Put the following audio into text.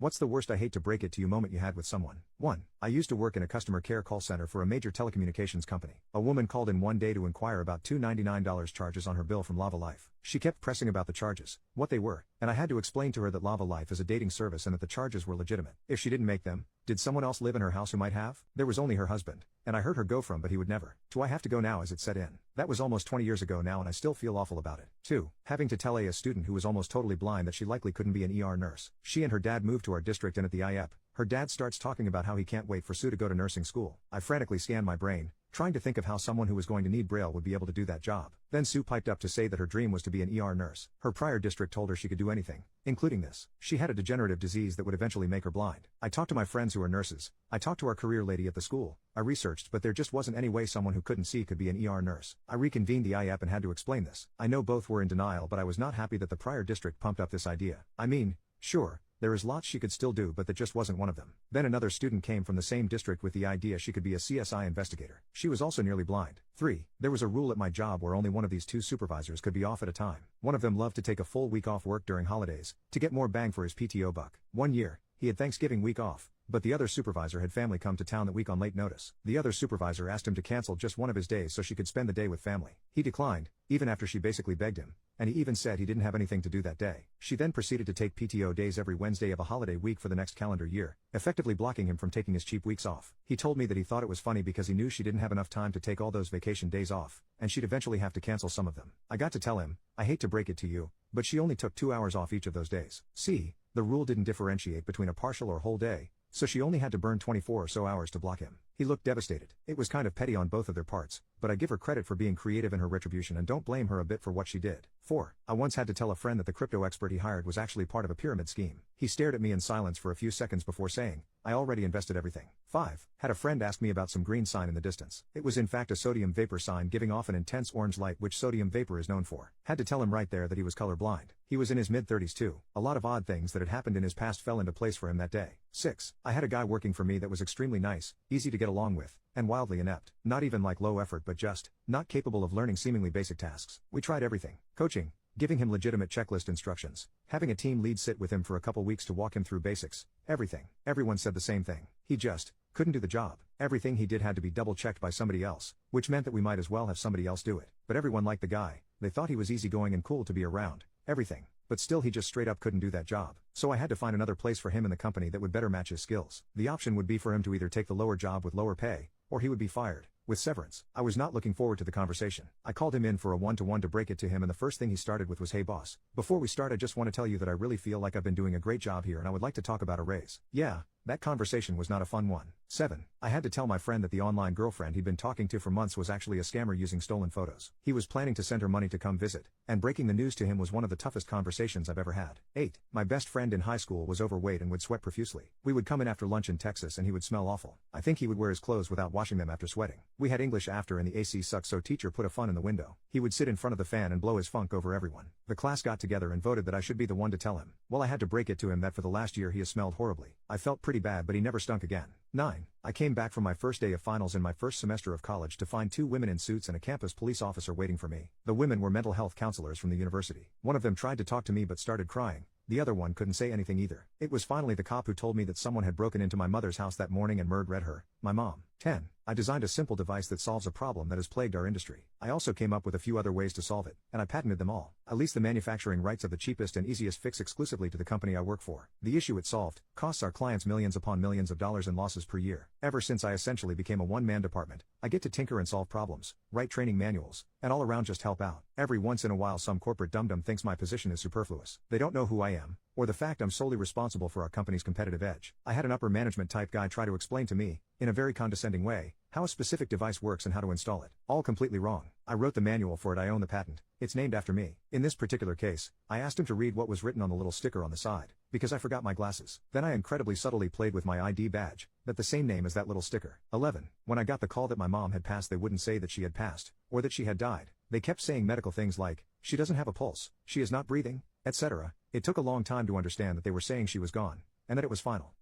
What's the worst I hate to break it to you moment you had with someone? 1. I used to work in a customer care call center for a major telecommunications company. A woman called in one day to inquire about $299 charges on her bill from Lava Life. She kept pressing about the charges, what they were, and I had to explain to her that Lava Life is a dating service and that the charges were legitimate. If she didn't make them, did someone else live in her house who might have? There was only her husband, and I heard her go from but he would never. Do I have to go now as it set in? That was almost 20 years ago now and I still feel awful about it. 2. Having to tell a student who was almost totally blind that she likely couldn't be an ER nurse. She and her dad moved to our district and at the IEP, her dad starts talking about how he can't wait for Sue to go to nursing school. I frantically scanned my brain, trying to think of how someone who was going to need Braille would be able to do that job. Then Sue piped up to say that her dream was to be an ER nurse. Her prior district told her she could do anything, including this. She had a degenerative disease that would eventually make her blind. I talked to my friends who are nurses. I talked to our career lady at the school. I researched, but there just wasn't any way someone who couldn't see could be an ER nurse. I reconvened the IEP and had to explain this. I know both were in denial, but I was not happy that the prior district pumped up this idea. I mean, sure, there is lots she could still do, but that just wasn't one of them. Then another student came from the same district with the idea she could be a CSI investigator. She was also nearly blind. 3. There was a rule at my job where only one of these two supervisors could be off at a time. One of them loved to take a full week off work during holidays, to get more bang for his PTO buck. One year, he had Thanksgiving week off, but the other supervisor had family come to town that week on late notice. The other supervisor asked him to cancel just one of his days so she could spend the day with family. He declined, even after she basically begged him, and he even said he didn't have anything to do that day. She then proceeded to take PTO days every Wednesday of a holiday week for the next calendar year, effectively blocking him from taking his cheap weeks off. He told me that he thought it was funny because he knew she didn't have enough time to take all those vacation days off, and she'd eventually have to cancel some of them. I got to tell him, I hate to break it to you, but she only took 2 hours off each of those days. See, the rule didn't differentiate between a partial or whole day, so she only had to burn 24 or so hours to block him. He looked devastated. It was kind of petty on both of their parts, but I give her credit for being creative in her retribution and don't blame her a bit for what she did. 4. I once had to tell a friend that the crypto expert he hired was actually part of a pyramid scheme. He stared at me in silence for a few seconds before saying, I already invested everything. 5. Had a friend ask me about some green sign in the distance. It was in fact a sodium vapor sign giving off an intense orange light, which sodium vapor is known for. Had to tell him right there that he was colorblind. He was in his mid-30s too. A lot of odd things that had happened in his past fell into place for him that day. 6. I had a guy working for me that was extremely nice, easy to get along with, and wildly inept. Not even like low effort but just not capable of learning seemingly basic tasks. We tried everything. Coaching, giving him legitimate checklist instructions, having a team lead sit with him for a couple weeks to walk him through basics, everything. Everyone said the same thing. He just couldn't do the job. Everything he did had to be double checked by somebody else, which meant that we might as well have somebody else do it. But everyone liked the guy. They thought he was easygoing and cool to be around. Everything. But still he just straight up couldn't do that job. So I had to find another place for him in the company that would better match his skills. The option would be for him to either take the lower job with lower pay, or he would be fired, with severance. I was not looking forward to the conversation. I called him in for a one-to-one to break it to him and the first thing he started with was, hey boss, before we start I just want to tell you that I really feel like I've been doing a great job here and I would like to talk about a raise. Yeah, that conversation was not a fun one. 7. I had to tell my friend that the online girlfriend he'd been talking to for months was actually a scammer using stolen photos. He was planning to send her money to come visit, and breaking the news to him was one of the toughest conversations I've ever had. 8. My best friend in high school was overweight and would sweat profusely. We would come in after lunch in Texas and he would smell awful. I think he would wear his clothes without washing them after sweating. We had English after and the AC sucked, so teacher put a fan in the window. He would sit in front of the fan and blow his funk over everyone. The class got together and voted that I should be the one to tell him. Well, I had to break it to him that for the last year he has smelled horribly. I felt pretty bad, but he never stunk again. 9. I came back from my first day of finals in my first semester of college to find 2 women in suits and a campus police officer waiting for me. The women were mental health counselors from the university. One of them tried to talk to me but started crying. The other one couldn't say anything either. It was finally the cop who told me that someone had broken into my mother's house that morning and murdered her, my mom. 10. I designed a simple device that solves a problem that has plagued our industry. I also came up with a few other ways to solve it, and I patented them all. I leased the manufacturing rights of the cheapest and easiest fix exclusively to the company I work for. The issue it solved costs our clients millions upon millions of dollars in losses per year. Ever since I essentially became a one-man department, I get to tinker and solve problems, write training manuals, and all around just help out. Every once in a while some corporate dum-dum thinks my position is superfluous. They don't know who I am, or the fact I'm solely responsible for our company's competitive edge. I had an upper management type guy try to explain to me, in a very condescending way, how a specific device works and how to install it. All completely wrong. I wrote the manual for it. I own the patent. It's named after me. In this particular case, I asked him to read what was written on the little sticker on the side, because I forgot my glasses. Then I incredibly subtly played with my ID badge, that the same name as that little sticker. 11. When I got the call that my mom had passed, they wouldn't say that she had passed, or that she had died. They kept saying medical things like, she doesn't have a pulse, she is not breathing, etc. It took a long time to understand that they were saying she was gone, and that it was final.